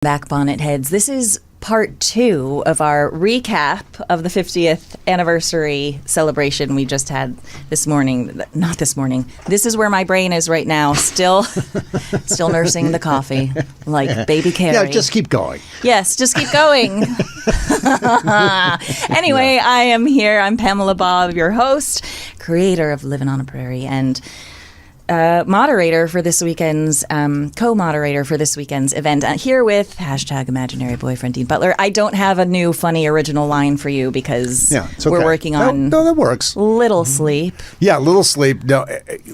Back bonnet heads. This is part 2 of our recap of the 50th anniversary celebration we just had this morning. Not this morning. This is where my brain is right now, still nursing the coffee like baby Carrie. Yeah, just keep going. Yes, just keep going. Anyway, yeah. I am here. I'm Pamela Bob, your host, creator of Living on a Prairie, and moderator for this weekend's, co-moderator for this weekend's event. Here with #imaginary boyfriend Dean Butler. I don't have a new funny original line for you because we're working on no, that works. Little Sleep. Yeah, Little Sleep. No,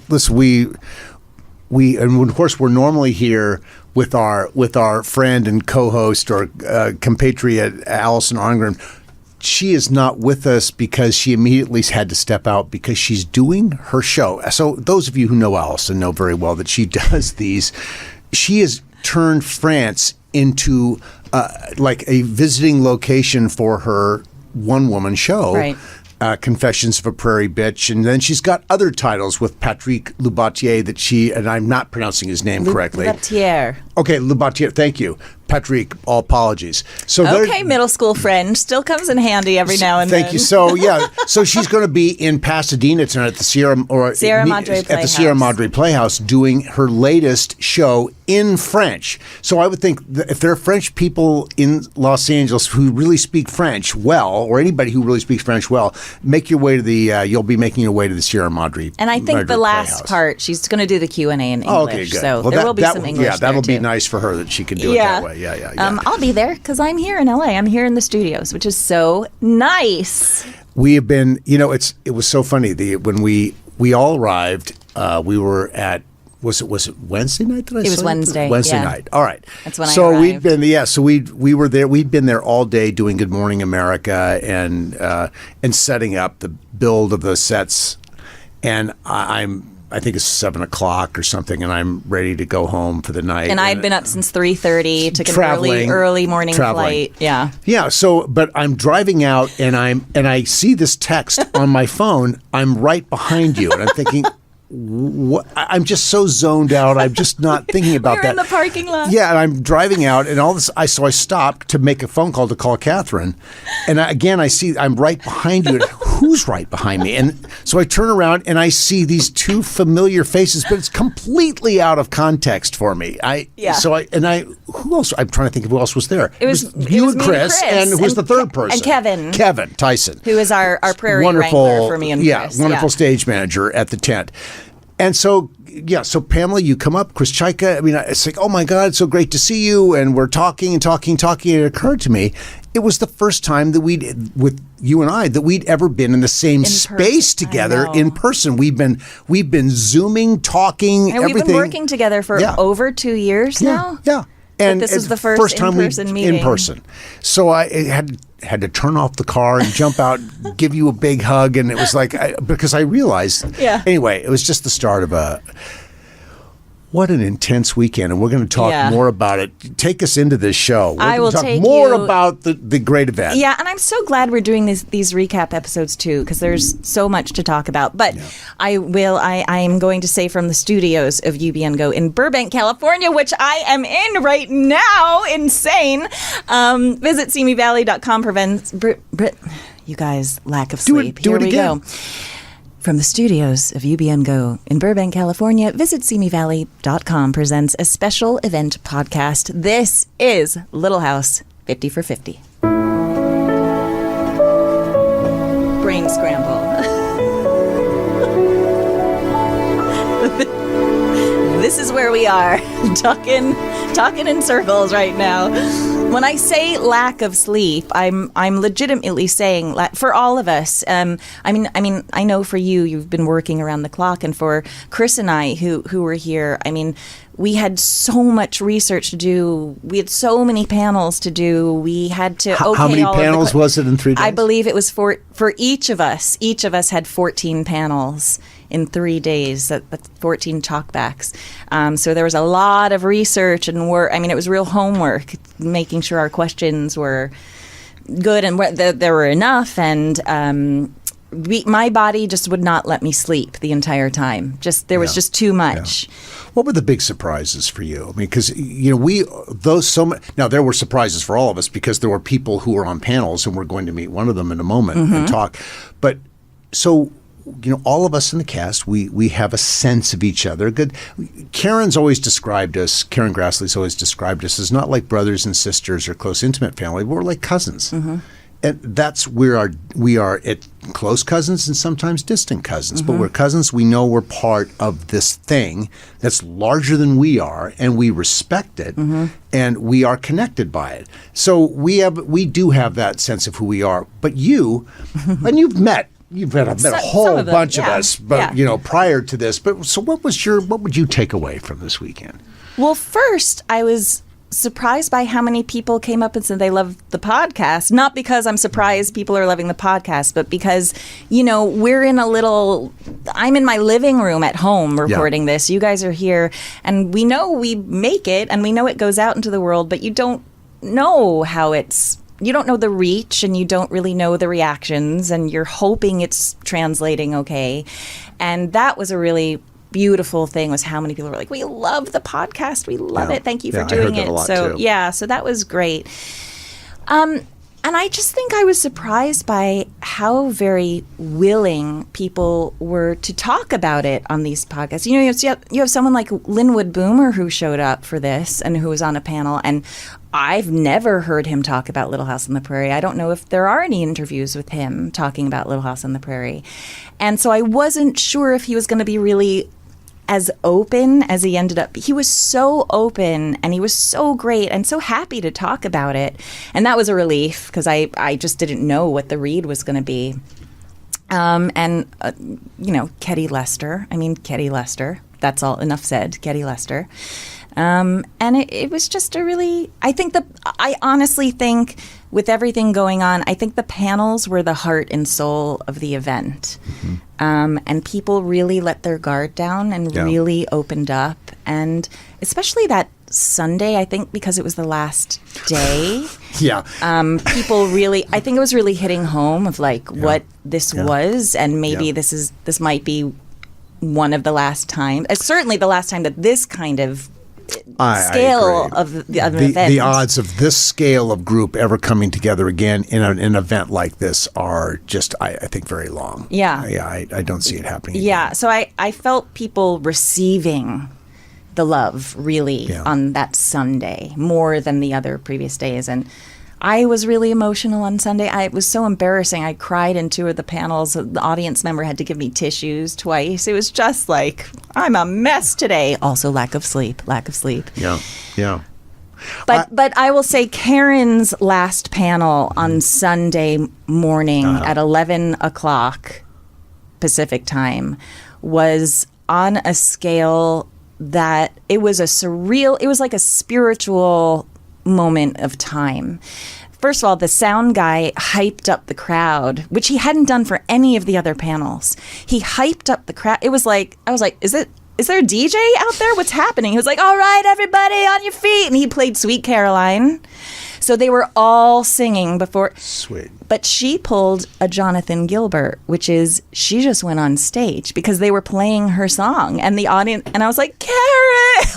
listen, we and of course we're normally here with our friend and co-host or compatriot Allison Arngren. She is not with us because she immediately had to step out because she's doing her show. So those of you who know Allison know very well that she does these. She has turned France into like a visiting location for her one-woman show. Right. Confessions of a Prairie Bitch, and then she's got other titles with Patrick Loubatier that she, and I'm not pronouncing his name correctly. Loubatier. Okay, Loubatier, thank you. Patrick, all apologies. So okay, middle school friend, still comes in handy every now and then. Thank you. So so she's going to be in Pasadena tonight at the Sierra Madre Playhouse doing her latest show in French. So I would think that if there are French people in Los Angeles who really speak French well, or anybody who really speaks French well, make your way to the. You'll be making your way to the Sierra Madre. And I think the last part, she's going to do the Q&A in English. Oh, okay, good. So there will be some English. Yeah, that'll be nice for her that she can do it that way. Yeah. I'll be there because I'm here in LA. I'm here in the studios, which is so nice. We have been, it was so funny. When we all arrived, we were at, was it Wednesday night? It was Wednesday. Wednesday night. All right. That's when I arrived. So we were there. We'd been there all day doing Good Morning America and setting up the build of those sets. And I think it's 7 o'clock or something, and I'm ready to go home for the night. And I'd been up since 3:30, took an early morning flight. Yeah. Yeah. So, but I'm driving out, and I see this text on my phone. I'm right behind you, and I'm thinking, what? I'm just so zoned out. I'm just not thinking about that. We're in the parking lot. Yeah, and I'm driving out, and all this. So I stopped to make a phone call to call Catherine, and I see I'm right behind you. Who's right behind me? And so I turn around and I see these two familiar faces, but it's completely out of context for me. Who else? I'm trying to think of who else was there. It was you and Chris, and who was the third person? And Kevin Tyson, who is our prairie wrangler for me and Chris. Wonderful stage manager at the tent. And so, Pamela, you come up, Chris Chaika. I mean, it's like, oh my God, it's so great to see you. And we're talking. And it occurred to me, it was the first time that with you and I, that we'd ever been in the same space together in person. We've been Zooming, talking, and everything. We've been working together for over 2 years now. Yeah. And this is the first time in-person meeting. In person. So I had to turn off the car and jump out, give you a big hug, and it was like because I realized. Yeah. Anyway, it was just the start of what an intense weekend, and we're going to talk more about it. Take us into this show. I will talk more about the great event. Yeah, and I'm so glad we're doing these recap episodes too, because there's so much to talk about. But I am going to say from the studios of UBN Go in Burbank, California, which I am in right now. Insane. Visit simivalley.com. Prevents you guys lack of sleep. Do it again. Go. From the studios of UBN Go in Burbank, California, Visit SimiValley.com presents a special event podcast. This is Little House 50 for 50. Brain scramble. This is where we are, talking in circles right now. When I say lack of sleep, I'm legitimately saying for all of us. I mean, I know for you've been working around the clock, and for Chris and I, who were here, I mean, we had so much research to do. We had so many panels to do. We had to. How many panels was it in 3 days? I believe it was for each of us. Each of us had 14 panels in 3 days. That's 14 talkbacks. So there was a lot of research and work. I mean, it was real homework, making sure our questions were good and there were enough, and my body just would not let me sleep the entire time. There was just too much. Yeah. What were the big surprises for you? I mean, because now there were surprises for all of us because there were people who were on panels, and we're going to meet one of them in a moment and talk. But so, all of us in the cast, we have a sense of each other. Karen Grassley's always described us as not like brothers and sisters or close intimate family, but we're like cousins. And that's where we are at close cousins and sometimes distant cousins. But we're cousins. We know we're part of this thing that's larger than we are, and we respect it, and we are connected by it. So we do have that sense of who we are. But you, and you've met a whole bunch of us, but prior to this. But so what would you take away from this weekend? Well, first, I was surprised by how many people came up and said they love the podcast. Not because I'm surprised people are loving the podcast, but because, I'm in my living room at home recording this. You guys are here, and we know we make it, and we know it goes out into the world, but you don't know you don't know the reach, and you don't really know the reactions, and you're hoping it's translating okay. And that was a really beautiful thing, was how many people were like, we love the podcast. We love it. Thank you for doing it. So that was great. And I just think I was surprised by how very willing people were to talk about it on these podcasts. You have someone like Linwood Boomer who showed up for this and who was on a panel, and I've never heard him talk about Little House on the Prairie. I don't know if there are any interviews with him talking about Little House on the Prairie. And so I wasn't sure if he was going to be really as open as he ended up. He was so open, and he was so great and so happy to talk about it. And that was a relief, because I just didn't know what the read was going to be. Ketty Lester. That's all, enough said. Ketty Lester. And it was just I honestly think with everything going on, I think the panels were the heart and soul of the event. And people really let their guard down and really opened up. And especially that Sunday, I think because it was the last day. People really, I think it was really hitting home of what this was. And maybe this might be one of the last times, certainly the last time that this kind of scale of the event. The odds of this scale of group ever coming together again in an event like this are just, I think, very long. I don't see it happening again. So I felt people receiving the love really on that Sunday more than the other previous days. And I was really emotional on Sunday. It was so embarrassing. I cried in 2 of the panels. The audience member had to give me tissues twice. It was just like, I'm a mess today. Also, lack of sleep. Yeah. But I will say Karen's last panel on Sunday morning at 11 o'clock Pacific time was on a scale that it was like a spiritual moment of time. First of all, the sound guy hyped up the crowd, which he hadn't done for any of the other panels. He hyped up the crowd. It was like, I was like, is there a DJ out there? What's happening? He was like, all right, everybody on your feet. And he played Sweet Caroline. So they were all singing before. Sweet. But she pulled a Jonathan Gilbert, which is, she just went on stage because they were playing her song. And the audience, and I was like, Karen!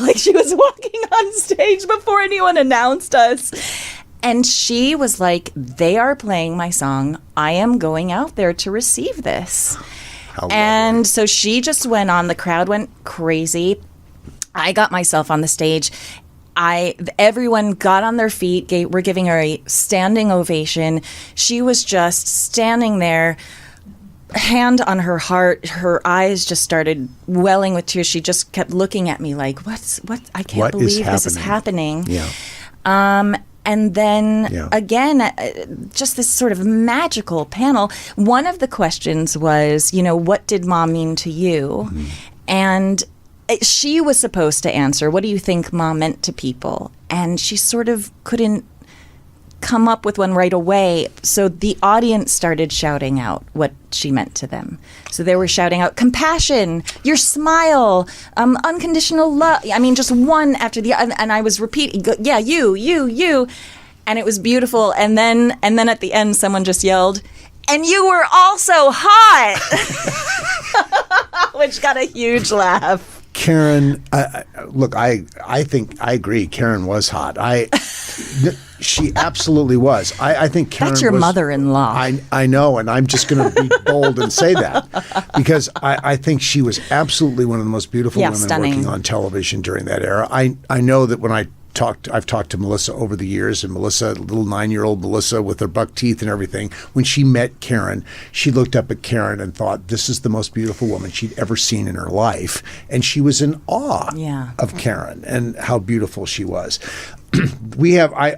Like, she was walking on stage before anyone announced us. And she was like, they are playing my song. I am going out there to receive this. And so she just went on. The crowd went crazy. I got myself on the stage. Everyone got on their feet. We're giving her a standing ovation. She was just standing there, hand on her heart. Her eyes just started welling with tears. She just kept looking at me like, what? I can't believe this is happening. Yeah. And then again, just this sort of magical panel. One of the questions was, what did Mom mean to you? Mm-hmm. And she was supposed to answer, what do you think Mom meant to people? And she sort of couldn't come up with one right away. So the audience started shouting out what she meant to them. So they were shouting out compassion, your smile, unconditional love. I mean, just one after the other. And I was repeating, you. And it was beautiful. And then at the end, someone just yelled, And you were also hot, which got a huge laugh. Karen, look, I think I agree. Karen was hot. She absolutely was. I think Karen That's your was, mother-in-law. I know, and I'm just going to be bold and say that because I think she was absolutely one of the most beautiful women stunning. working on television during that era. I know that when I've talked to Melissa over the years, and Melissa, little 9-year-old Melissa with her buck teeth and everything, when she met Karen, she looked up at Karen and thought, this is the most beautiful woman she'd ever seen in her life. And she was in awe of Karen and how beautiful she was. We have, I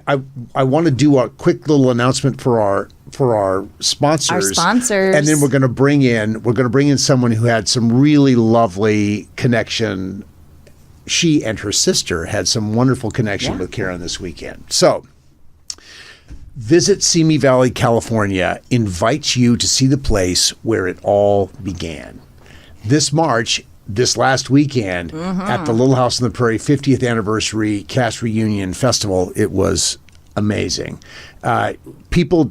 want to do a quick little announcement for our sponsors. Our sponsors. And then we're going to bring in someone who had some really lovely connection. She and her sister had some wonderful connection with Karen this weekend. So, Visit Simi Valley, California invites you to see the place where it all began. This March, this last weekend, at the Little House on the Prairie 50th Anniversary Cast Reunion Festival, it was amazing. People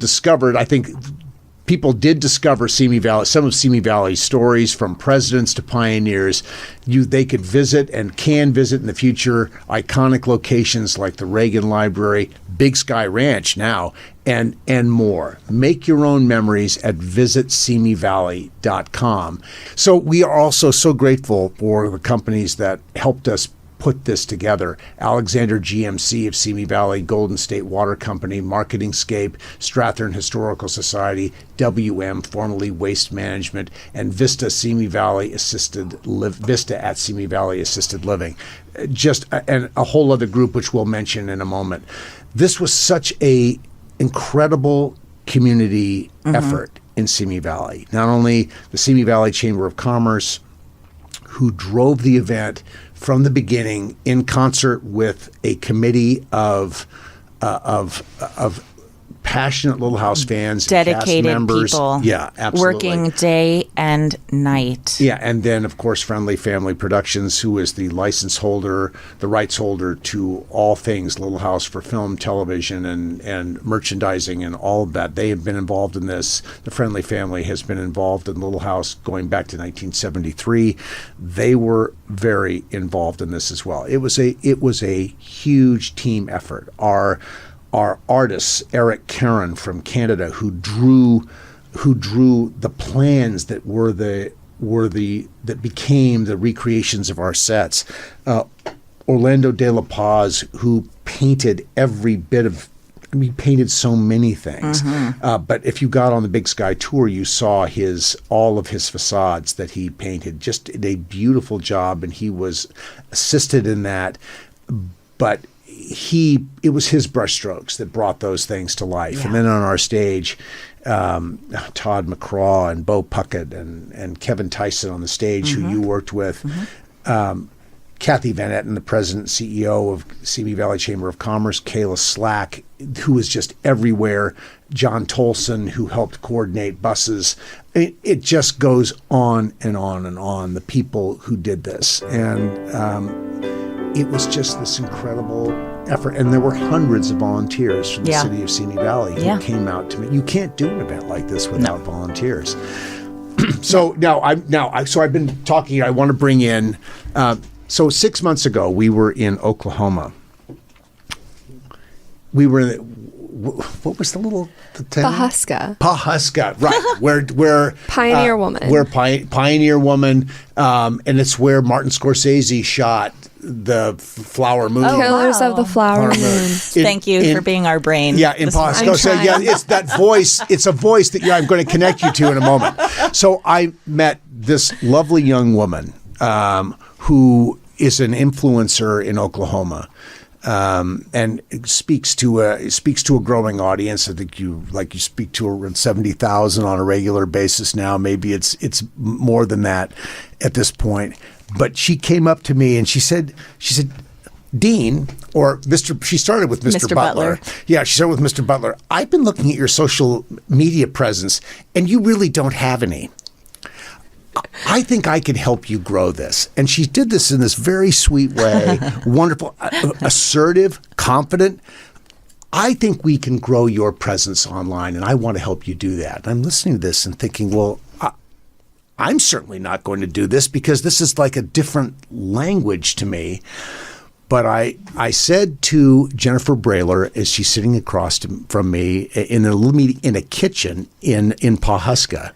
did discover Simi Valley, some of Simi Valley's stories from presidents to pioneers. They could visit and can visit in the future iconic locations like the Reagan Library, Big Sky Ranch now, and more. Make your own memories at visitsimivalley.com. So we are also so grateful for the companies that helped us put this together. Alexander GMC of Simi Valley, Golden State Water Company, Marketingscape, Strathern Historical Society, WM, formerly Waste Management, and Vista at Simi Valley Assisted Living. And a whole other group which we'll mention in a moment. This was such a incredible community effort in Simi Valley. Not only the Simi Valley Chamber of Commerce, who drove the event from the beginning in concert with a committee of passionate Little House fans, dedicated cast members. people, yeah, absolutely, working day and night. Yeah, and then of course Friendly Family Productions, who is the license holder, the rights holder to all things Little House for film, television, and merchandising, and all of that. They have been involved in this. The Friendly Family has been involved in Little House going back to 1973. They were very involved in this as well. It was a huge team effort. Our artists, Eric Caron from Canada, who drew the plans that became the recreations of our sets. Orlando De La Paz, who painted every bit of. He painted so many things. But if you got on the Big Sky tour, you saw all of his facades that he painted. Just a beautiful job, and he was assisted in that. But it was his brushstrokes that brought those things to life. Yeah. And then on our stage, Todd McCraw and Bo Puckett and Kevin Tyson on the stage, who you worked with, Kathy Van Etten, the president and CEO of Simi Valley Chamber of Commerce, Kayla Slack, who was just everywhere, John Tolson, who helped coordinate buses. It just goes on and on and on, the people who did this. And it was just this incredible effort. And there were hundreds of volunteers from the city of Simi Valley who came out to meet. You can't do an event like this without volunteers. So I've been talking. I want to bring in. So 6 months ago, we were in Oklahoma. We were in what was the town? Pawhuska, right? Where Pioneer Woman. Where Pioneer Woman, and it's where Martin Scorsese shot the Flower Moon. Killers of the Flower Moon. Thank you for being our brain. Yeah, in Pawhuska. So it's that voice. It's a voice that I'm going to connect you to in a moment. So I met this lovely young woman who is an influencer in Oklahoma. And speaks to a growing audience. I think you speak to around 70,000 on a regular basis now. Maybe it's more than that at this point. But she came up to me and she said, Dean, or Mr. She started with Mr. Butler. Yeah, she started with Mr. Butler. I've been looking at your social media presence, and you really don't have any. I think I could help you grow this. And she did this in this very sweet way, wonderful, assertive, confident. I think we can grow your presence online, and I want to help you do that. And I'm listening to this and thinking, well, I'm certainly not going to do this because this is like a different language to me. But I said to Jennifer Brayler, as she's sitting across from me in a little meeting in a kitchen in Pawhuska,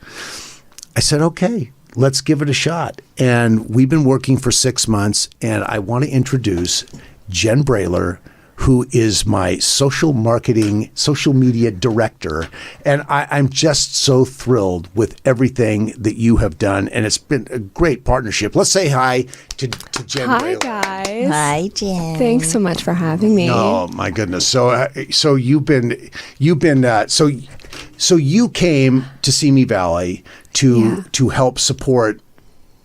I said, okay, let's give it a shot. And we've been working for 6 months, and I want to introduce Jen Brayler, who is my social media director. And I'm just so thrilled with everything that you have done. And it's been a great partnership. Let's say hi to Jen Hi, Brayler. guys. Hi, Jen. Thanks so much for having me. Oh my goodness! So you came to Simi Valley to help support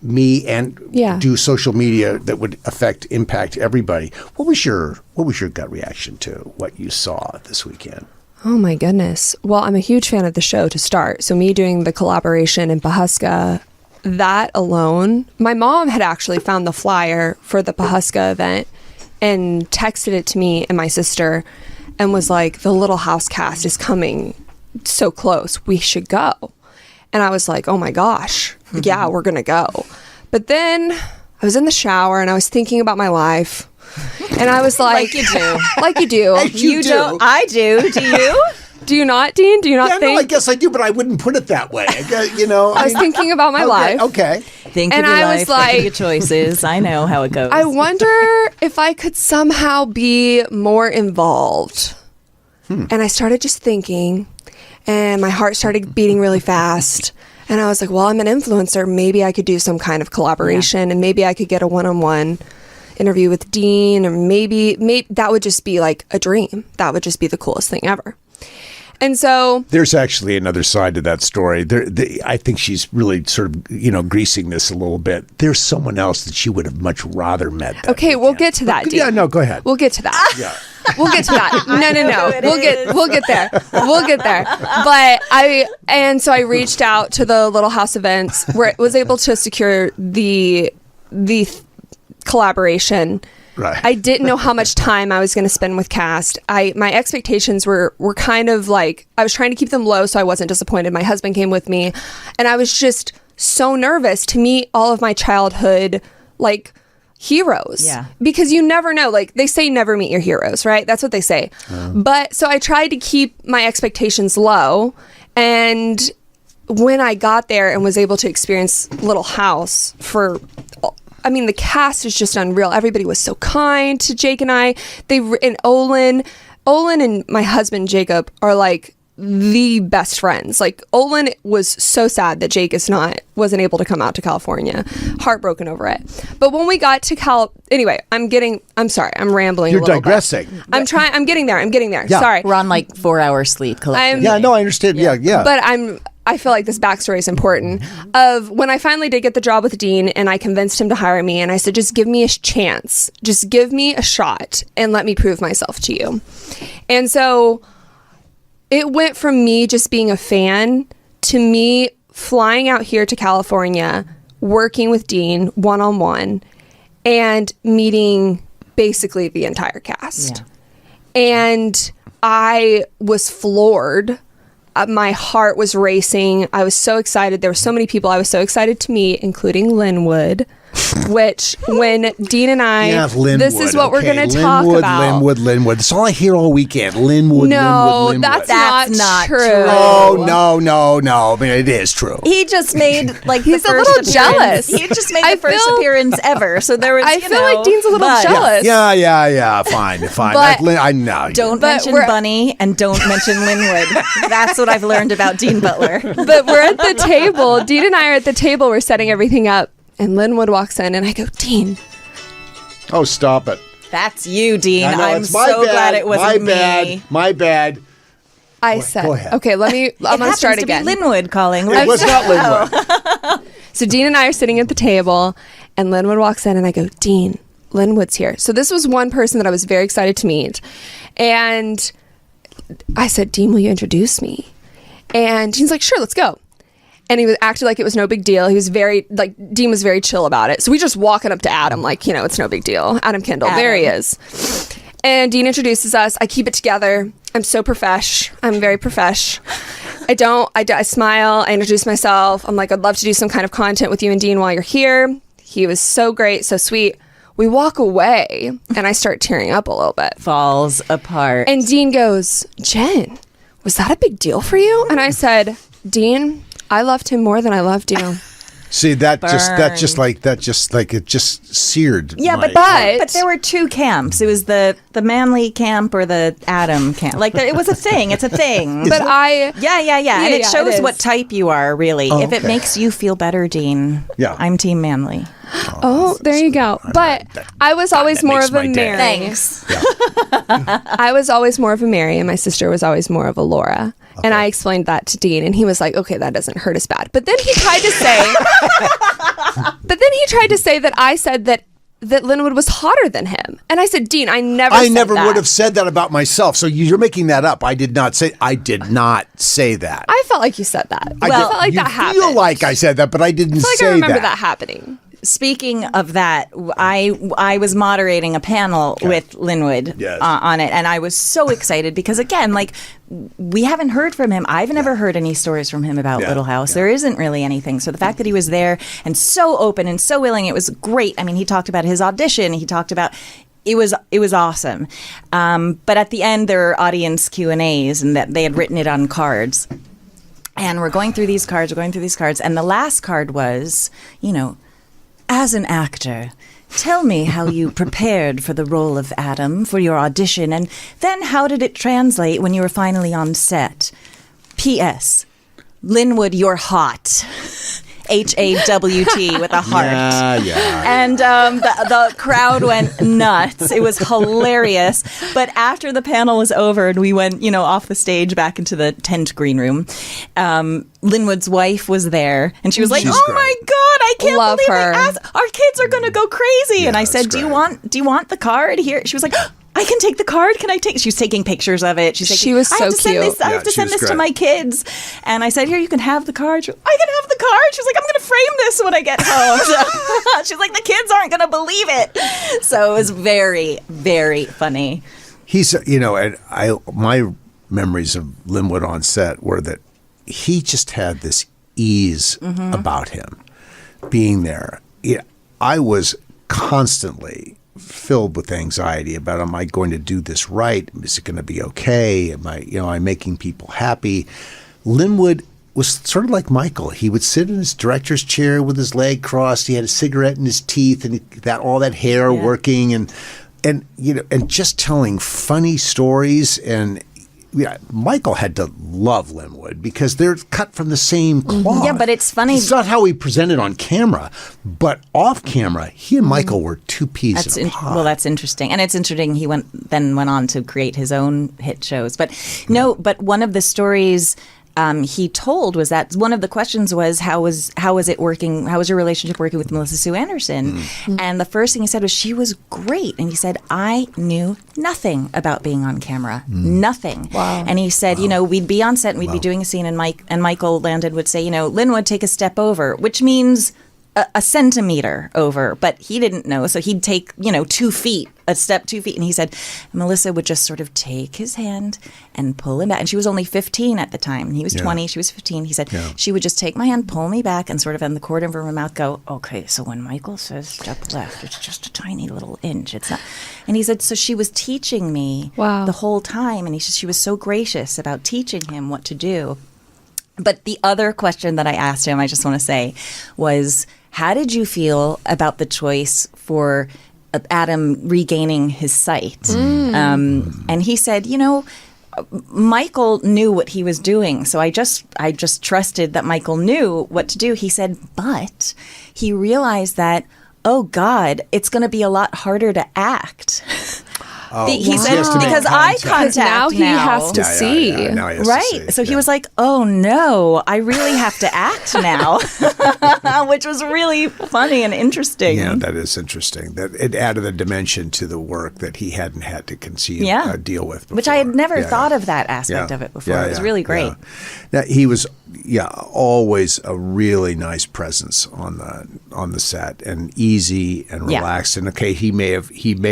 me and do social media that would impact everybody. What was your gut reaction to what you saw this weekend? Oh my goodness. Well, I'm a huge fan of the show to start. So me doing the collaboration in Pawhuska, that alone, my mom had actually found the flyer for the Pawhuska event and texted it to me and my sister and was like, the Little House cast is coming so close. We should go. And I was like, oh my gosh, yeah, we're going to go. But then I was in the shower and I was thinking about my life. And I was like, Like you do. Like you do. You do. don't. I do. Do you? Do you not, Dean? Do you not Yeah, think? no, I guess I do, but I wouldn't put it that way. I was thinking about my life. Okay. Think And of your I life. was Think of like- your choices. I know how it goes. I wonder if I could somehow be more involved. And I started just thinking, and my heart started beating really fast. And I was like, well, I'm an influencer. Maybe I could do some kind of collaboration, and maybe I could get a one-on-one interview with Dean, or maybe that would just be like a dream. That would just be the coolest thing ever. And so There's actually another side to that story. I think she's really sort of, greasing this a little bit. There's someone else that she would have much rather met. That okay, we'll weekend. get to that, Dean. Yeah, no, go ahead. We'll get to that. Yeah. We'll get to that. No. it We'll get there. We'll get there. But so I reached out to the Little House events where I was able to secure the collaboration. Right. I didn't know how much time I was going to spend with cast. My expectations were kind of like, I was trying to keep them low so I wasn't disappointed. My husband came with me, and I was just so nervous to meet all of my childhood heroes. Yeah. Because you never know. They say never meet your heroes, right? That's what they say. But so I tried to keep my expectations low, and when I got there and was able to experience Little House the cast is just unreal. Everybody was so kind to Jake and I. And Olin and my husband Jacob are like the best friends. Like, Olin was so sad that Jake wasn't able to come out to California. Heartbroken over it. But when we got to anyway, I'm sorry, I'm rambling. You're a little digressing. Bit. I'm getting there. Yeah. Sorry. We're on 4 hours sleep collectively. Yeah, no, I understand. Yeah. But I feel like this backstory is important. Of when I finally did get the job with Dean and I convinced him to hire me, and I said, just give me a chance. Just give me a shot and let me prove myself to you. And so it went from me just being a fan to me flying out here to California, working with Dean one-on-one, and meeting basically the entire cast. Yeah. And I was floored. My heart was racing. I was so excited. There were so many people I was so excited to meet, including Linwood, which when Dean and I, this is what we're going to talk about. Linwood. That's all I hear all weekend. Linwood. That's not true. Oh, no. I mean, it is true. He just made He's a little jealous. He just made the first appearance ever. So there was. I feel like Dean's a little jealous. Yeah. Fine. But I know. Don't mention Bunny and don't mention Linwood. That's what I've learned about Dean Butler. But we're at the table. Dean and I are at the table. We're setting everything up. And Linwood walks in and I go, Dean. Oh, stop it. That's you, Dean. I know, I'm it's my so bad. glad it wasn't me. My bad. I said, go ahead. okay, I'm going to start again. Be Linwood calling. It was not Linwood. So Dean and I are sitting at the table and Linwood walks in and I go, Dean, Linwood's here. So this was one person that I was very excited to meet. And I said, Dean, will you introduce me? And Dean's like, sure, let's go. And he was acting like it was no big deal. He was Dean was very chill about it. So we just walking up to Adam, it's no big deal. Adam Kendall, there he is. And Dean introduces us. I keep it together. I'm so profesh. I'm very profesh. I smile. I introduce myself. I'm like, I'd love to do some kind of content with you and Dean while you're here. He was so great, so sweet. We walk away, and I start tearing up a little bit. Falls apart. And Dean goes, Jen, was that a big deal for you? And I said, Dean, I loved him more than I loved you. See, that just like it just seared. Yeah, my but there were two camps. It was the manly camp or the Adam camp. Like it was a thing. It's a thing. But yeah. And it shows what type you are, really. Oh, if it makes you feel better, Dean. Yeah. I'm team manly. Oh, there you go. But I was always more of a Mary. Thanks. Yeah. I was always more of a Mary, and my sister was always more of a Laura. Okay. And I explained that to Dean, and he was like, okay, that doesn't hurt as bad. But then he tried to say that I said that Linwood was hotter than him. And I said, Dean, I never would have said that about myself. So you're making that up. I did not say that. I felt like you said that. I felt like that happened. I feel like I said that, but I didn't say that. I remember that happening. Speaking of that, I was moderating a panel with Linwood on it, and I was so excited because, again, like, we haven't heard from him. I've never heard any stories from him about Little House. There isn't really anything. So the fact that he was there and so open and so willing, it was great. I mean, he talked about his audition. He talked about... It was awesome. But at the end, there were audience Q&As, and that they had written it on cards. And we're going through these cards, and the last card was, as an actor, tell me how you prepared for the role of Adam for your audition, and then how did it translate when you were finally on set? P.S. Linwood, you're hot. HAWT with a heart. Yeah. And the crowd went nuts. It was hilarious. But after the panel was over and we went, off the stage back into the tent green room, Linwood's wife was there, and she was like, "Oh my God, I can't believe her. Our kids are going to go crazy." And I said, "Do you want the card here?" She was like, I can take the card. Can I take? She was taking pictures of it. She was so cute. I have to send this to my kids. And I said, "Here, you can have the card." She was, I can have the card. She was like, "I'm going to frame this when I get home." So, she's like, "The kids aren't going to believe it." So it was very, very funny. He's, and my memories of Linwood on set were that he just had this ease about him being there. I was constantly filled with anxiety about, am I going to do this right? Is it going to be okay? Am I making people happy? Linwood was sort of like Michael. He would sit in his director's chair with his leg crossed. He had a cigarette in his teeth, and all that hair working, and just telling funny stories. And Michael had to love Linwood because they're cut from the same cloth. Yeah, but it's funny. It's not how he presented on camera, but off camera, he and Michael were two peas in a pod. Well, that's interesting. And it's interesting he went on to create his own hit shows. But one of the stories he told was that one of the questions was, how was it working? How was your relationship working with Melissa Sue Anderson? And the first thing he said was, she was great. And he said, I knew nothing about being on camera. Nothing. Wow. And he said, we'd be on set and we'd be doing a scene, and Michael Landon would say, Linwood, take a step over, which means a centimeter over, but he didn't know. So he'd take, 2 feet, a step 2 feet. And he said, Melissa would just sort of take his hand and pull him back. And she was only 15 at the time. He was 20, she was 15. He said, she would just take my hand, pull me back, and sort of in the corner of her mouth go, okay, so when Michael says step left, it's just a tiny little inch. It's not. And he said, so she was teaching me the whole time. And she was so gracious about teaching him what to do. But the other question that I asked him, I just want to say, was, how did you feel about the choice for Adam regaining his sight? And he said, Michael knew what he was doing, so I just trusted that Michael knew what to do. He said, but he realized that, oh God, it's going to be a lot harder to act. He said, because eye contact now he has to see. Now he has right. to see. So he was like, oh no, I really have to act now, which was really funny and interesting. Yeah, that is interesting. That it added a dimension to the work that he hadn't had to conceive, deal with before. Which I had never thought of that aspect of it before. It was really great. Now, he was always a really nice presence on the set, and easy and relaxed. And okay, he may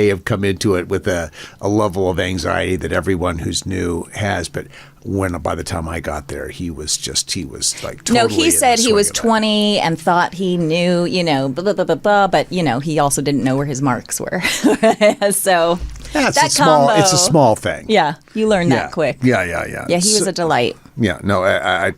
have come into it with a level of anxiety that everyone who's new has, but by the time I got there, he was like totally. No, he said he was 20 and thought he knew, blah, blah, blah, blah, but he also didn't know where his marks were. So it's a small thing. Yeah, you learn that quick. Yeah. Yeah, he was a delight. Yeah, no, I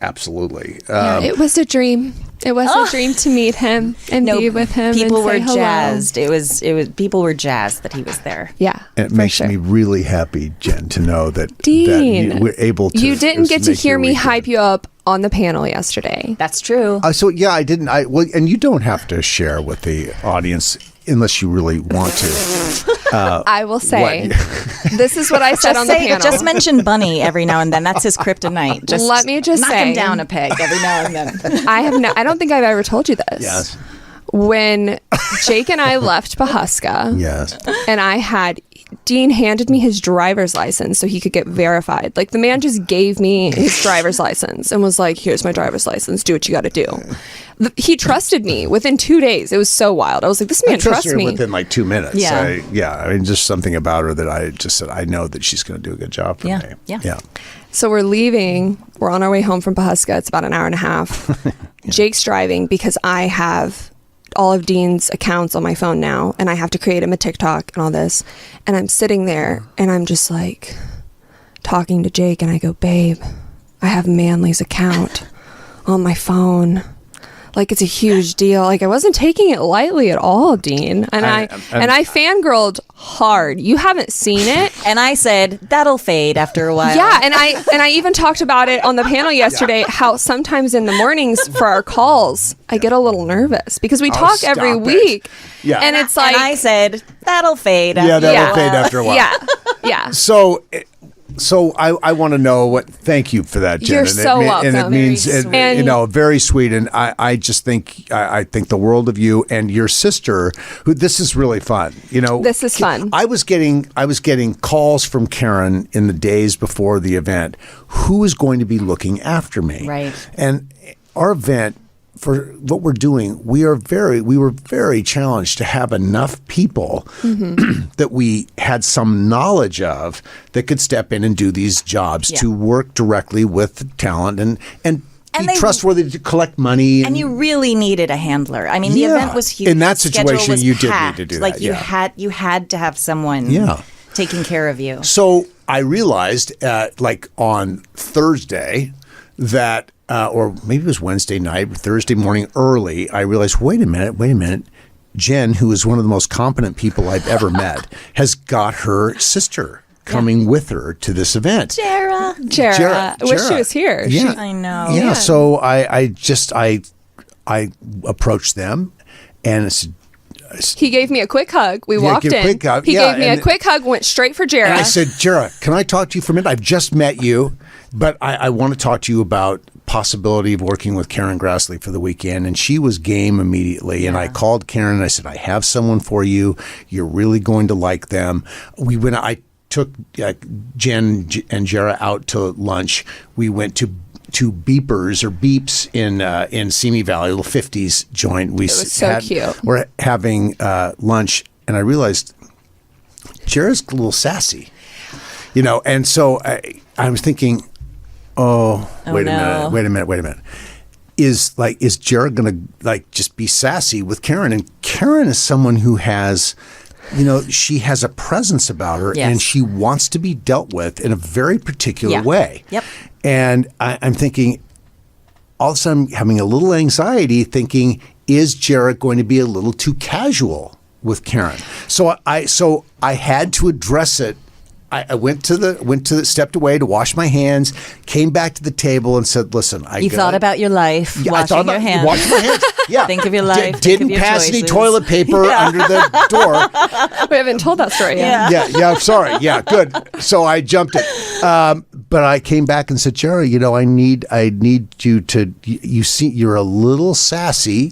absolutely. It was a dream. It was a dream to meet him and be with him. People and were say hello. jazzed. It was. People were jazzed that he was there. Yeah, and it makes me really happy, Jen, to know that Dean, that you were able to. You didn't get to make hear your me weekend. hype you up on the panel yesterday. That's true. So I didn't. And you don't have to share with the audience unless you really want to. I will say, this is what I said on the panel. Just mention Bunny every now and then. That's his kryptonite. Just let me just knock say, him down a peg every now and then. I don't think I've ever told you this. Yes. When Jake and I left Pahuska, Yes. and Dean handed me his driver's license so he could get verified. Like, the man just gave me his driver's license and was like, here's my driver's license. Do what you got to do. He trusted me within 2 days. It was so wild. I was like, this man trusts me. Within like 2 minutes. Yeah. I mean, just something about her that I just said, I know that she's going to do a good job for me. Yeah. So we're leaving. We're on our way home from Pahuska. It's about an hour and a half. Jake's driving because I have all of Dean's accounts on my phone now, and I have to create him a TikTok and all this. And I'm sitting there and I'm just like talking to Jake, and I go, babe, I have Manly's account on my phone. Like, it's a huge deal. Like, I wasn't taking it lightly at all, Dean. And I fangirled hard. You haven't seen it. And I said, that'll fade after a while. Yeah, and I even talked about it on the panel yesterday, how sometimes in the mornings for our calls, I get a little nervous because we talk every stop it. week. Yeah. And it's like, and I said, that'll fade after Yeah, a that'll while. fade after a while. yeah. So I want to know thank you for that, Jen. You're And so welcome. And it means, Very sweet. very sweet. And I just think, I think the world of you and your sister, who this is really fun. This is fun. I was getting calls from Karen in the days before the event. Who is going to be looking after me? Right. And our event, for what we're doing, we were very challenged to have enough people that we had some knowledge of that could step in and do these jobs to work directly with talent and be trustworthy to collect money. And you really needed a handler. I mean, the event was huge. In that The schedule situation, was you did packed. need to do like that. you had to have someone taking care of you. So I realized, like on Thursday, that, or maybe it was Wednesday night, Thursday morning early, I realized, wait a minute. Jen, who is one of the most competent people I've ever met, has got her sister coming with her to this event. Jara. Jara. I wish she was here. Yeah. I know. Yeah. So I approached them, and it's, He gave me a quick hug. We walked give a in. quick hug. He Yeah, gave me a quick hug, went straight for Jara. and I said, Jara, can I talk to you for a minute? I've just met you, but I want to talk to you about possibility of working with Karen Grassley for the weekend. And she was game immediately. And I called Karen and I said, I have someone for you. You're really going to like them. I took Jen and Jara out to lunch. We went to Beepers or Beeps in Simi Valley, a little 50s joint. It was so cute. We're having lunch, and I realized Jara's a little sassy, and so I was thinking, wait a minute. Is Jara going to just be sassy with Karen? And Karen is someone who has, she has a presence about her, and she wants to be dealt with in a very particular way. Yep. And I'm thinking, all of a sudden, having a little anxiety, thinking, is Jarrett going to be a little too casual with Karen? So I had to address it. I stepped away to wash my hands, came back to the table and said, listen, You thought about your life, washing your hands. Washing my hands. Yeah. Think of your life. Didn't pass any toilet paper under the door. We haven't told that story yet. Yeah. Sorry. Yeah. Good. So I jumped it. But I came back and said, Jerry, I need you to, you see, you're a little sassy,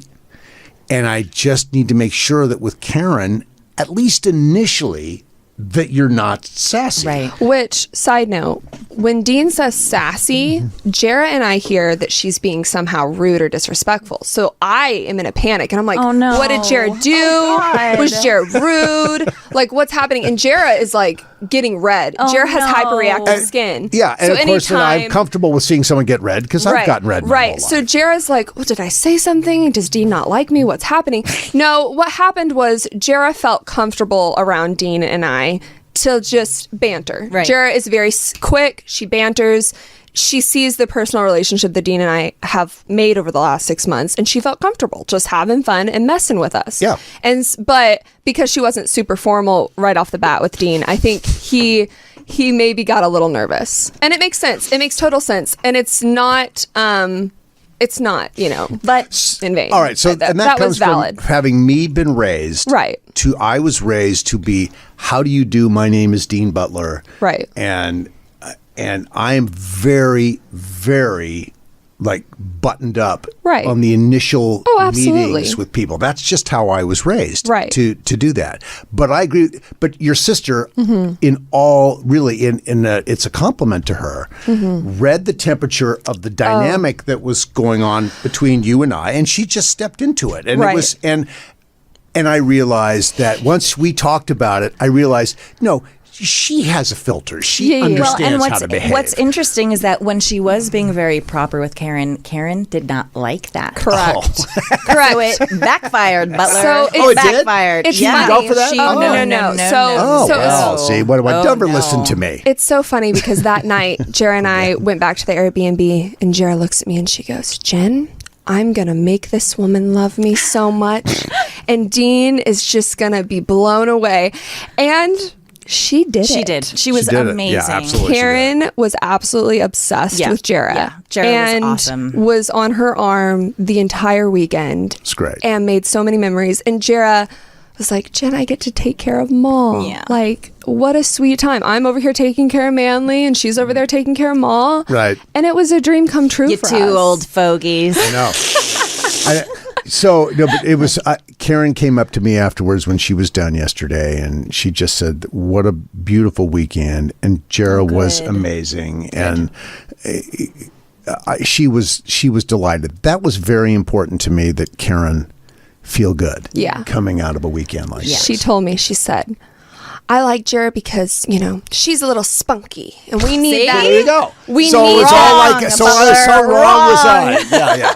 and I just need to make sure that with Karen, at least initially, that you're not sassy. Right. Which, side note, when Dean says sassy, Jarrah and I hear that she's being somehow rude or disrespectful. So I am in a panic and I'm like, Oh, no. what did Jarrah do? Oh, God. Was Jarrah rude? Like, what's happening? And Jarrah is like getting red. Oh, Jarrah has no. hyperreactive skin. Yeah, and so of course, then I'm comfortable with seeing someone get red because I've gotten red. My whole life. So Jarrah's like, well, did I say something? Does Dean not like me? What's happening? No, what happened was Jarrah felt comfortable around Dean and I to just banter. Right. Jarrah is very quick. She banters. She sees the personal relationship that Dean and I have made over the last 6 months, and she felt comfortable just having fun and messing with us. Yeah. But because she wasn't super formal right off the bat with Dean, I think he maybe got a little nervous. And it makes sense. It makes total sense. And it's not But in vain. All right, so that and that comes was valid. from having me been raised Right. to I was raised to be how do you do? My name is Dean Butler. Right. And I am very, very like buttoned up Right. on the initial absolutely. meetings with people. That's just how I was raised Right. to do that. But I agree. But your sister, Mm-hmm. it's a compliment to her, read the temperature of the dynamic that was going on between you and I, and she just stepped into it. And Right. it was and I realized that once we talked about it, I realized, no, she has a filter. She Yeah. Well, and understands how to behave. what's interesting is that when she was being very proper with Karen did not like that. Correct. Oh. Correct. So it backfired, Butler. So Oh, it did? backfired. It's yeah. funny. Go for that? She, Oh, no. Oh, So well, see, what do I never no. listen to me? it's so funny because that night, Jarrah and I went back to the Airbnb, and Jarrah looks at me and she goes, Jen, I'm going to make this woman love me so much. And Dean is just going to be blown away. And she did it. She did. She was did it. amazing. Yeah, absolutely. Karen was absolutely obsessed Yeah. with Jarrah. Yeah. Jarrah was and awesome. was on her arm the entire weekend. It's great. And made so many memories. And Jarrah was like, Jen, I get to take care of Maul. Yeah. Like, what a sweet time. I'm over here taking care of Manly, and she's over there taking care of Maul. Right. And it was a dream come true You for two us. old fogies. No. But it was Karen came up to me afterwards when she was done yesterday, and she just said, "What a beautiful weekend!" And Jarrah was Good. amazing, and she was delighted. That was very important to me that Karen feel good. Yeah. coming out of a weekend like this. She told me, she said, I like Jarrah because, she's a little spunky, and we need See? that. There you go. We so need it's all wrong, like so Butler, wrong was I. Yeah.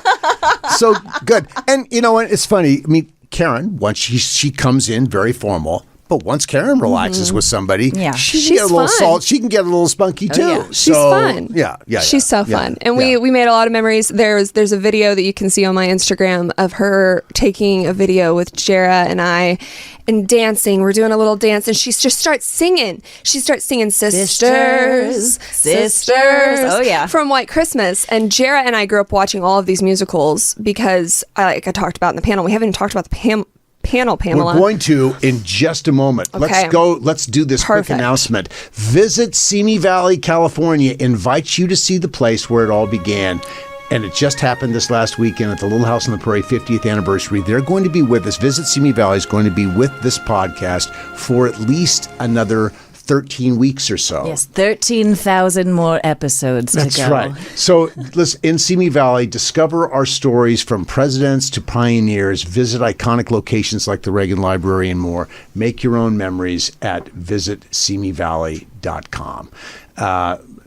So good. And you know what? It's funny. I mean, Karen, once she comes in very formal, but once Karen relaxes with somebody, Yeah. she can She's get a little fun. salt. She can get a little spunky too. yeah. She's So, fun. Yeah. She's so fun. And yeah. we made a lot of memories. There's a video that you can see on my Instagram of her taking a video with Jarrah and I and dancing. We're doing a little dance, and she just starts singing. She starts singing Sisters. Oh, yeah. From White Christmas. And Jarrah and I grew up watching all of these musicals because, like I talked about in the panel, we haven't even talked about the panel, Pamela. We're going to in just a moment. Okay. Let's do this Perfect. quick announcement. Visit Simi Valley, California. Invites you to see the place where it all began. And it just happened this last weekend at the Little House on the Prairie 50th anniversary. They're going to be with us. Visit Simi Valley is going to be with this podcast for at least another 13 weeks or so. Yes, 13,000 more episodes That's to go. right. So, listen, in Simi Valley, discover our stories from presidents to pioneers. Visit iconic locations like the Reagan Library and more. Make your own memories at visitsimivalley.com.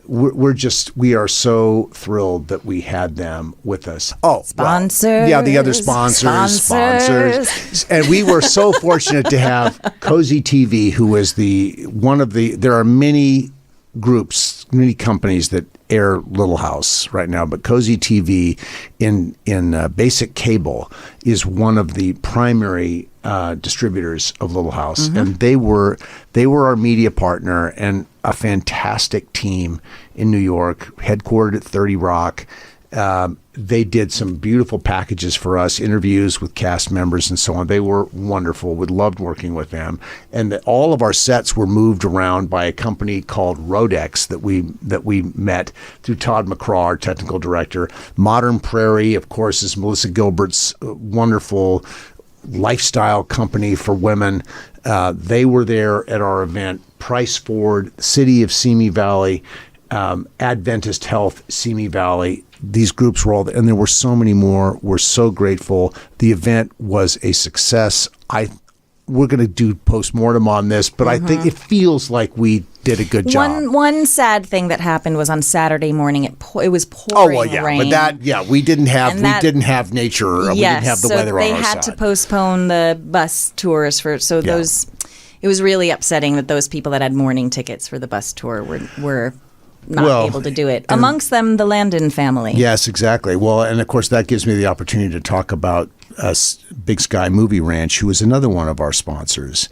We are so thrilled that we had them with us. Oh, Sponsors. Well, yeah, the other sponsors. And we were so fortunate to have Cozy TV, who is there are many groups, many companies that air Little House right now, but Cozy TV in basic cable is one of the primary distributors of Little House, and they were our media partner and a fantastic team in New York, headquartered at 30 Rock. They did some beautiful packages for us, interviews with cast members and so on. They were wonderful. We loved working with them. And all of our sets were moved around by a company called Rodex that we met through Todd McCraw, our technical director. Modern Prairie, of course, is Melissa Gilbert's wonderful lifestyle company for women. They were there at our event. Price Ford, City of Simi Valley, Adventist Health, Simi Valley. These groups were all, and there were so many more. We're so grateful. The event was a success. We're going to do postmortem on this, but I think it feels like we did a good job. One sad thing that happened was on Saturday morning. It was pouring rain. But we didn't have nature. Or we didn't have the weather on our side. They had to postpone the bus tours those. It was really upsetting that those people that had morning tickets for the bus tour were not able to do it. Amongst them, the Landon family. Yes, exactly. Well, and of course, that gives me the opportunity to talk about Big Sky Movie Ranch, who is another one of our sponsors.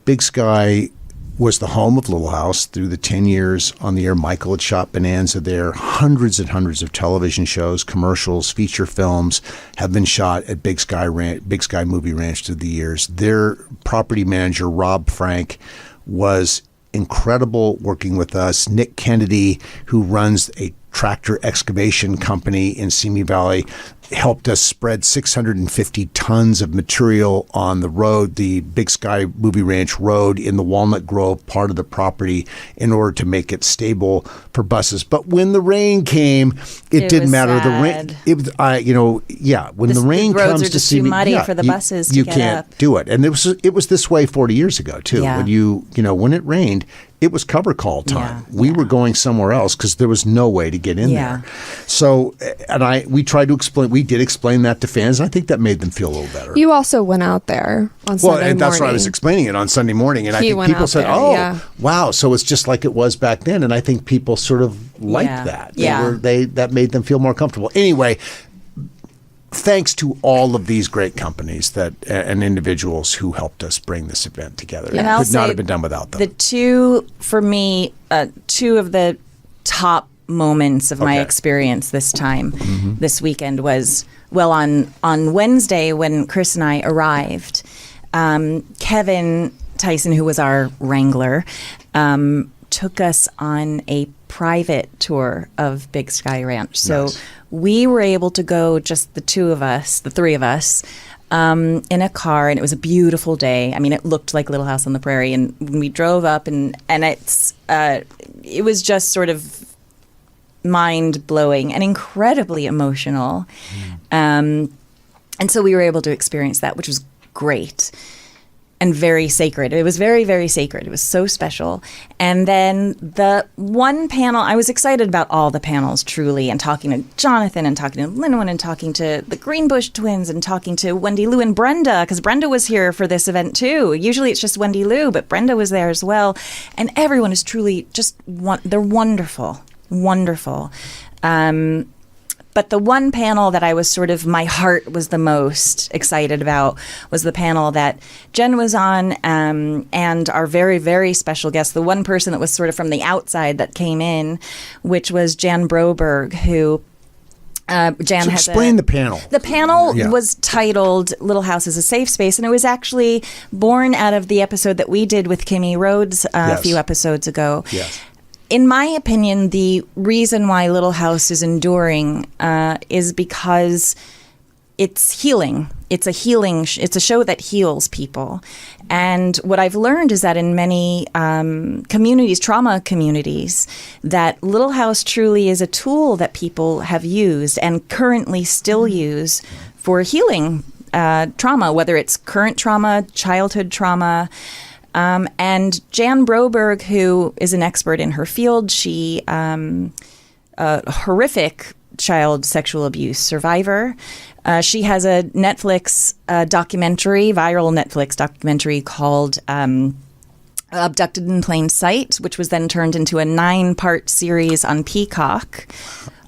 Big Sky was the home of Little House through the 10 years on the air. Michael had shot Bonanza there. Hundreds and hundreds of television shows, commercials, feature films have been shot at Big Sky Movie Ranch through the years. Their property manager, Rob Frank, was incredible working with us. Nick Kennedy, who runs a tractor excavation company in Simi Valley, helped us spread 650 tons of material on the road, the Big Sky Movie Ranch Road in the Walnut Grove part of the property, in order to make it stable for buses. But when the rain came, it didn't matter. Sad. The rain, when the rain roads comes are to just Simi, too muddy for the buses to you get can't up. do it. And it was this way 40 years ago too. Yeah. When when it rained, it was cover call time. We were going somewhere else because there was no way to get in there. So, we tried to explain. We did explain that to fans. And I think that made them feel a little better. You also went out there on Sunday morning. And that's why I was explaining it on Sunday morning. And I think people said, wow, so it's just like it was back then. And I think people sort of liked that. That made them feel more comfortable. Anyway, thanks to all of these great companies and individuals who helped us bring this event together. It could not have been done without them. The two of the top moments of my experience this weekend was, on Wednesday when Chris and I arrived, Kevin Tyson, who was our wrangler, took us on a private tour of Big Sky Ranch. So we were able to go, just the three of us, in a car, and it was a beautiful day. I mean, it looked like Little House on the Prairie, and when we drove up, and it was just sort of mind-blowing and incredibly emotional. And so we were able to experience that, which was great and very sacred. It was very, very sacred. It was so special. And then the one panel, I was excited about all the panels, truly, and talking to Jonathan and talking to Linwood and talking to the Greenbush twins and talking to Wendy Lou and Brenda, because Brenda was here for this event too. Usually it's just Wendy Lou, but Brenda was there as well. And everyone is truly they're wonderful. Wonderful. But the one panel that I was my heart was the most excited about was the panel that Jen was on, and our very, very special guest, the one person that was sort of from the outside that came in, which was Jan Broberg, who explain the panel. The panel was titled Little House is a Safe Space, and it was actually born out of the episode that we did with Kimmy Rhodes a few episodes ago. Yes. In my opinion, the reason why Little House is enduring is because it's healing. It's a show that heals people. And what I've learned is that in many communities, trauma communities, that Little House truly is a tool that people have used and currently still use for healing trauma, whether it's current trauma, childhood trauma. And Jan Broberg, who is an expert in her field, she a horrific child sexual abuse survivor. She has a Netflix viral Netflix documentary called Abducted in Plain Sight, which was then turned into a 9-part series on Peacock.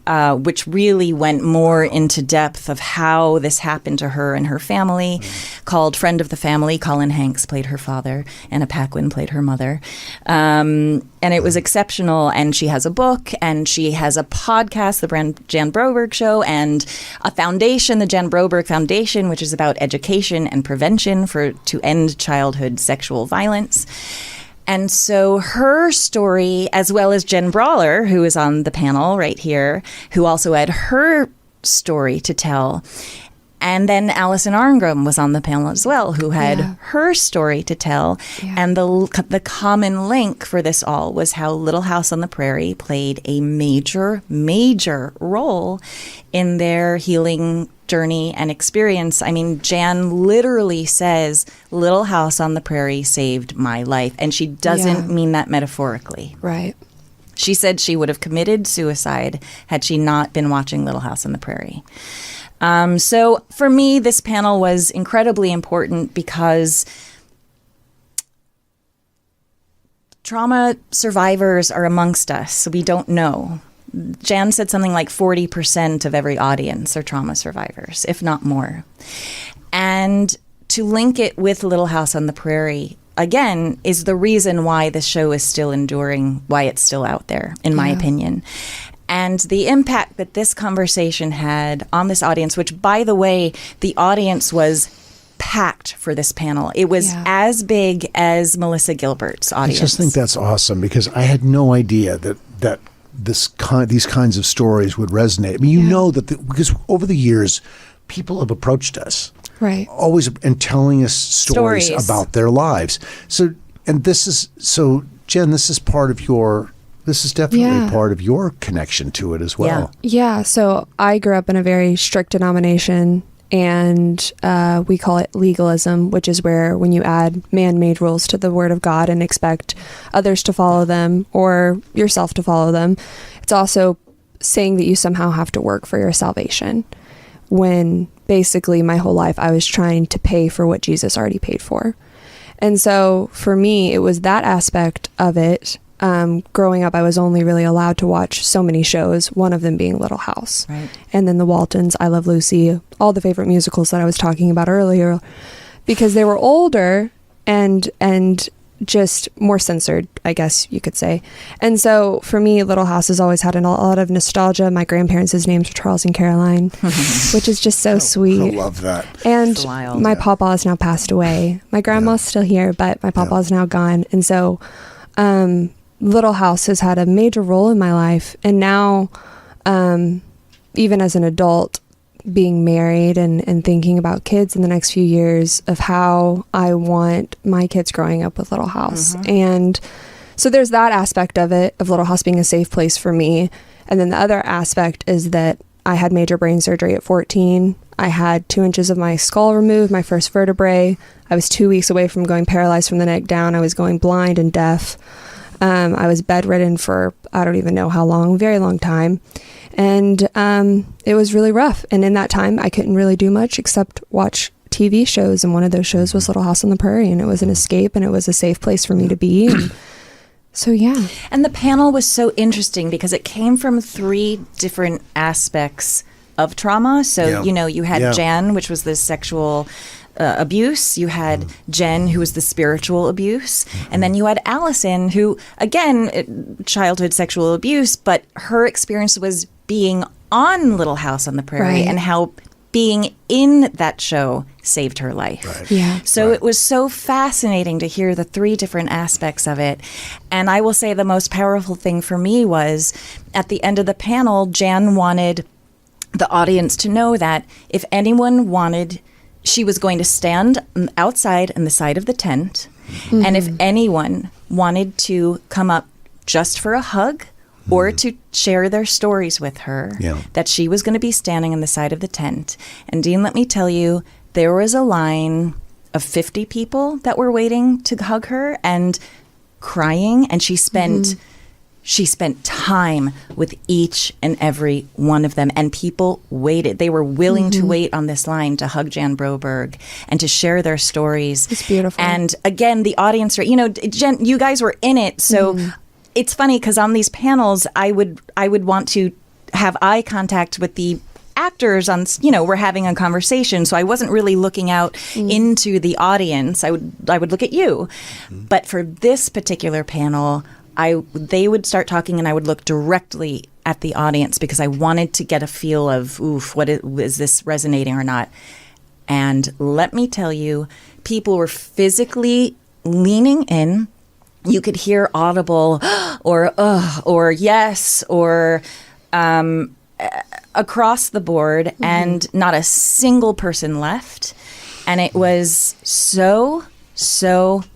Which really went more into depth of how this happened to her and her family, called Friend of the Family. Colin Hanks played her father, Anna Paquin played her mother. And it was exceptional. And she has a book, and she has a podcast, the Jan Broberg Show, and a foundation, the Jan Broberg Foundation, which is about education and prevention to end childhood sexual violence. And so her story, as well as Jen Brawler, who is on the panel right here, who also had her story to tell. And then Alison Arngrim was on the panel as well, who had Yeah. her story to tell. Yeah. And the common link for this all was how Little House on the Prairie played a major, major role in their healing journey and experience. I mean, Jan literally says, Little House on the Prairie saved my life. And she doesn't mean that metaphorically. Right. She said she would have committed suicide had she not been watching Little House on the Prairie. So for me, this panel was incredibly important because trauma survivors are amongst us. We don't know. Jan said something like 40% of every audience are trauma survivors, if not more. And to link it with Little House on the Prairie, again, is the reason why this show is still enduring, why it's still out there, in my opinion. And the impact that this conversation had on this audience, which, by the way, the audience was packed for this panel. It was as big as Melissa Gilbert's audience. I just think that's awesome because I had no idea that these kinds of stories would resonate. I mean, you know that because over the years, people have approached us, Right. always and telling us stories about their lives. So Jen, this is part of your. This is definitely part of your connection to it as well. Yeah. So I grew up in a very strict denomination, and we call it legalism, which is where when you add man-made rules to the Word of God and expect others to follow them or yourself to follow them, it's also saying that you somehow have to work for your salvation. When basically my whole life I was trying to pay for what Jesus already paid for. And so for me, it was that aspect of it. Growing up, I was only really allowed to watch so many shows, one of them being Little House. Right. And then the Waltons, I Love Lucy, all the favorite musicals that I was talking about earlier, because they were older and just more censored, I guess you could say. And so for me, Little House has always had a lot of nostalgia. My grandparents' names were Charles and Caroline, which is just so sweet. I love that. And wild. my papa has now passed away. My grandma's still here, but my papa is now gone. And so Little House has had a major role in my life. And now, even as an adult, being married and thinking about kids in the next few years of how I want my kids growing up with Little House. And so there's that aspect of it, of Little House being a safe place for me. And then the other aspect is that I had major brain surgery at 14. I had 2 inches of my skull removed, my first vertebrae. I was 2 weeks away from going paralyzed from the neck down. I was going blind and deaf. I was bedridden for, I don't even know how long, very long time. And it was really rough. And in that time, I couldn't really do much except watch TV shows. And one of those shows was Little House on the Prairie. And it was an escape and it was a safe place for me to be. And so, yeah. And the panel was so interesting because it came from 3 different aspects of trauma. So, you had Jan, which was the sexual abuse. You had Jen, who was the spiritual abuse. And then you had Allison, who, again, childhood sexual abuse, but her experience was being on Little House on the Prairie and how being in that show saved her life. Right. Yeah. So it was so fascinating to hear the 3 different aspects of it. And I will say the most powerful thing for me was at the end of the panel, Jan wanted the audience to know that if anyone wanted, she was going to stand outside on the side of the tent. And if anyone wanted to come up just for a hug or to share their stories with her, that she was going to be standing on the side of the tent. And Dean, let me tell you, there was a line of 50 people that were waiting to hug her and crying. And she spent time with each and every one of them. And people waited. They were willing to wait on this line to hug Jan Broberg and to share their stories. It's beautiful. And again, the audience, Jen, you guys were in it. So it's funny because on these panels, I would want to have eye contact with the actors on, we're having a conversation. So I wasn't really looking out into the audience. I would look at you. But for this particular panel, they would start talking and I would look directly at the audience because I wanted to get a feel of, is this resonating or not? And let me tell you, people were physically leaning in. You could hear audible or yes, or across the board, and not a single person left. And it was so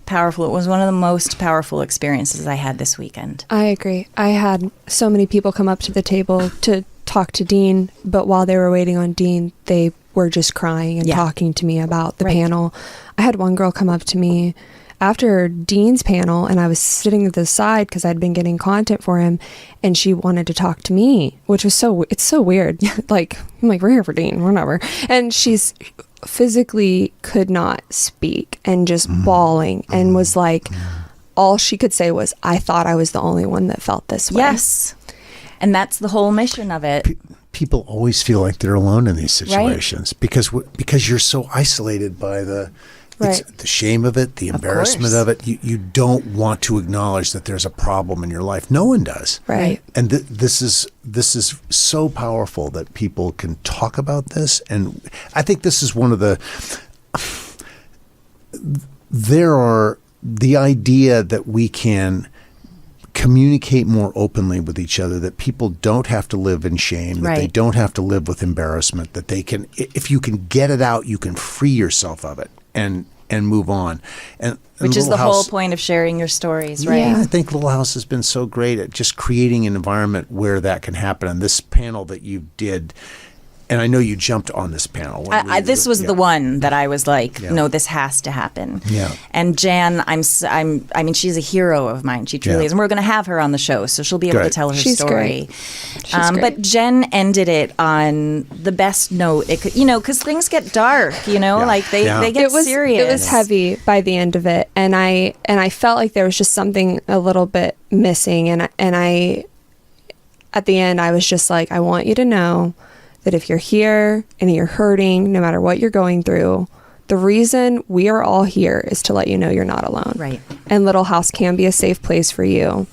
powerful. It was one of the most powerful experiences I had this weekend. I agree. I had so many people come up to the table to talk to Dean, but while they were waiting on Dean, they were just crying and talking to me about the panel. I had one girl come up to me after Dean's panel, and I was sitting at the side because I'd been getting content for him, and she wanted to talk to me, which was it's so weird. Like, I'm like, we're here for Dean, whatever. And she's physically could not speak and just bawling, and was like, all she could say was, I thought I was the only one that felt this way. Yes. And that's the whole mission of it. People always feel like they're alone in these situations because you're so isolated by the shame of it, the embarrassment of it. You don't want to acknowledge that there's a problem in your life. No one does. Right. And this is so powerful that people can talk about this. And I think this is one of the idea that we can communicate more openly with each other, that people don't have to live in shame, that they don't have to live with embarrassment, that they can, if you can get it out, you can free yourself of it and move on. Which is the whole point of sharing your stories, right? Yeah, I think Little House has been so great at just creating an environment where that can happen. And this panel that you did, and I know you jumped on this panel. This was the one that I was like, no, this has to happen. Yeah. And Jan, I mean, she's a hero of mine. She truly is. And we're going to have her on the show, so she'll be able to tell her story. Great. She's great. But Jen ended it on the best note it could, because things get dark, like they get serious. It was heavy by the end of it. And I felt like there was just something a little bit missing. And I, at the end, I was just like, I want you to know that if you're here and you're hurting, no matter what you're going through, the reason we are all here is to let you know you're not alone. Right. And Little House can be a safe place for you.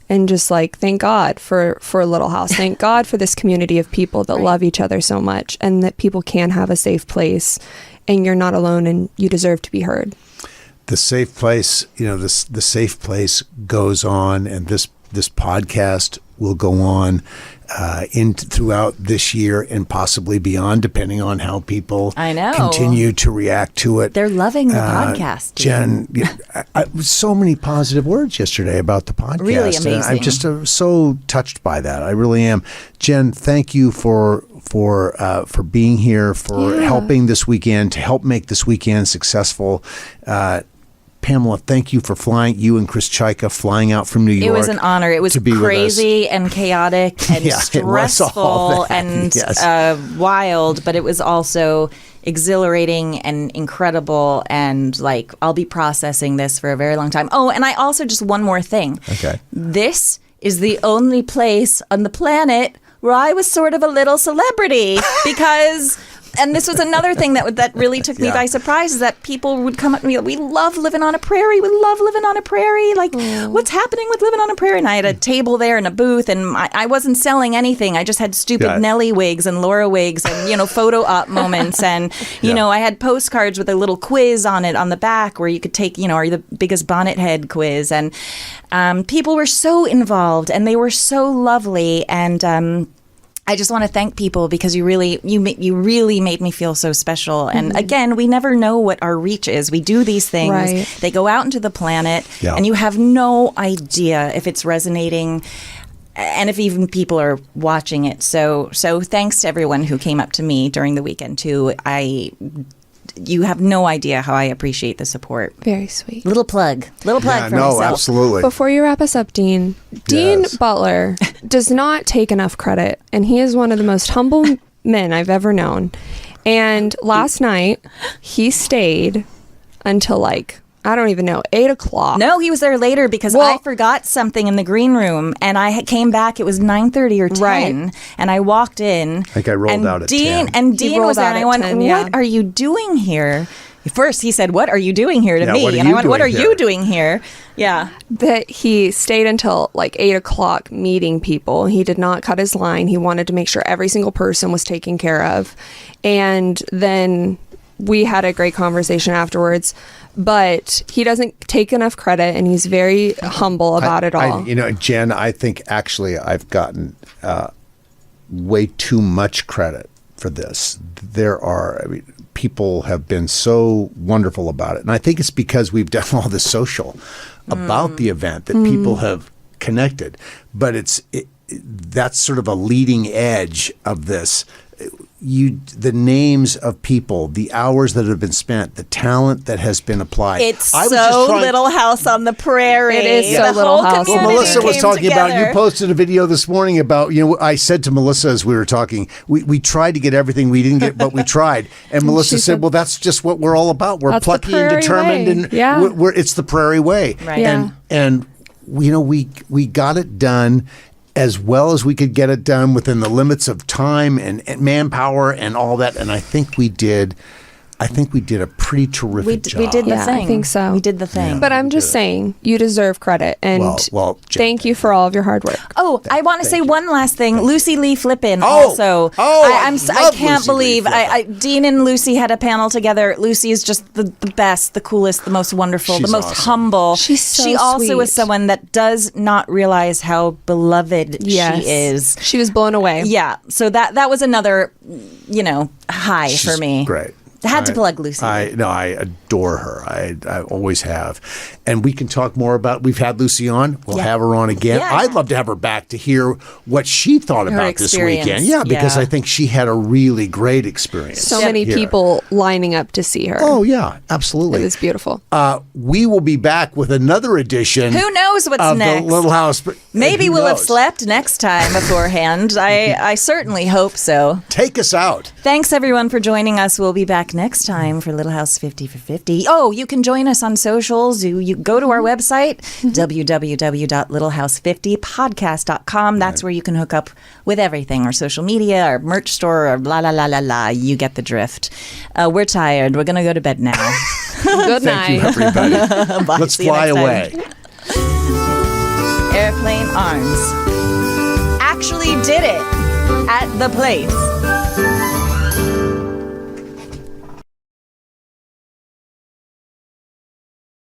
And just like, thank God for Little House. Thank God for this community of people that love each other so much, and that people can have a safe place, and you're not alone, and you deserve to be heard. The safe place, the safe place goes on, and this podcast will go on throughout this year and possibly beyond, depending on how people continue to react to it. They're loving the podcast. Jen, so many positive words yesterday about the podcast. Really amazing. And I'm just so touched by that. I really am. Jen, thank you for being here, for helping this weekend, to help make this weekend successful. Pamela, thank you for you and Chris Chaika flying out from New York. It was an honor. It was crazy and chaotic and stressful and wild, but it was also exhilarating and incredible, and like, I'll be processing this for a very long time. Oh, and I also, just one more thing. Okay. This is the only place on the planet where I was sort of a little celebrity because... And this was another thing that really took me by surprise, is that people would come up to me, we love living on a prairie. We love living on a prairie. Like, what's happening with living on a prairie? And I had a table there and a booth, and I wasn't selling anything. I just had stupid Nelly wigs and Laura wigs and, photo op moments. And, I had postcards with a little quiz on it on the back where you could take, are you the biggest bonnet head quiz? And people were so involved, and they were so lovely. And I just want to thank people, because you really made me feel so special. And again, we never know what our reach is. We do these things. Right. They go out into the planet, and you have no idea if it's resonating, and if even people are watching it. So thanks to everyone who came up to me during the weekend too. You have no idea how I appreciate the support. Very sweet. Little plug for myself. Absolutely. Before you wrap us up, Dean Butler does not take enough credit, and he is one of the most humble men I've ever known. And last night, he stayed until I don't even know, 8 o'clock. No, he was there later because I forgot something in the green room, and I came back. It was 9:30 or 10, and I walked in. I think I rolled out at 10. And Dean was there, and I went, 10, what are you doing here? First, he said, what are you doing here to me? And I went, what are you doing here? Yeah. That he stayed until 8 o'clock meeting people. He did not cut his line. He wanted to make sure every single person was taken care of. And then we had a great conversation afterwards, but he doesn't take enough credit, and he's very humble about it all. Jen, I think actually I've gotten way too much credit for this. People have been so wonderful about it. And I think it's because we've done all the social about the event that people have connected. But that's sort of a leading edge of this. The names of people, the hours that have been spent, the talent that has been applied. It's Little House on the Prairie. It is so The Little whole House. Well, community Melissa was came talking about, you together. posted a video this morning about, I said to Melissa as we were talking, we tried to get everything we didn't get, but we tried. And Melissa she said, said, well, that's just what we're all about. We're That's the plucky and Prairie determined. way. And Yeah. it's the Prairie way. Right. Yeah. And we got it done as well as we could get it done within the limits of time and manpower and all that. And I think we did a pretty terrific job. We did the Yeah, I thing. think so. We did the thing. But I'm just saying, you deserve credit. And Well, thank you for all of your hard work. Oh, I want to say one last thing. Lucy Lee Flippin Oh! also. I I love can't Lucy Lee believe Flippin. Dean and Lucy had a panel together. Lucy is just the best, the coolest, the most wonderful, She's the most awesome. humble. She's so She also sweet. is someone that does not realize how beloved Yes. she is. She was blown away. Yeah. So that was another, high for me. Great. Had to plug Lucy. I adore her. I always have. And we can talk more about, we've had Lucy on. We'll Yeah. have her on again. Yeah. I'd love to have her back to hear what she thought Her about this experience. weekend. Yeah, because Yeah. I think she had a really great experience. So many here. people lining up to see her. Oh, yeah, absolutely. It was beautiful. We will be back with another edition Who knows what's of next? The Little House. But Maybe who we'll have knows? slept next time beforehand. I certainly hope so. Take us out. Thanks, everyone, for joining us. We'll be back next time for Little House 50 for 50. Oh, you can join us on socials. You go to our website, www.littlehouse50podcast.com. That's where you can hook up with everything, our social media, our merch store, or blah, la, la, la, la. You get the drift. We're tired. We're going to go to bed now. Good Thank you, night. everybody. Bye. Let's See you fly next time. away. Airplane Arms actually did it at the place.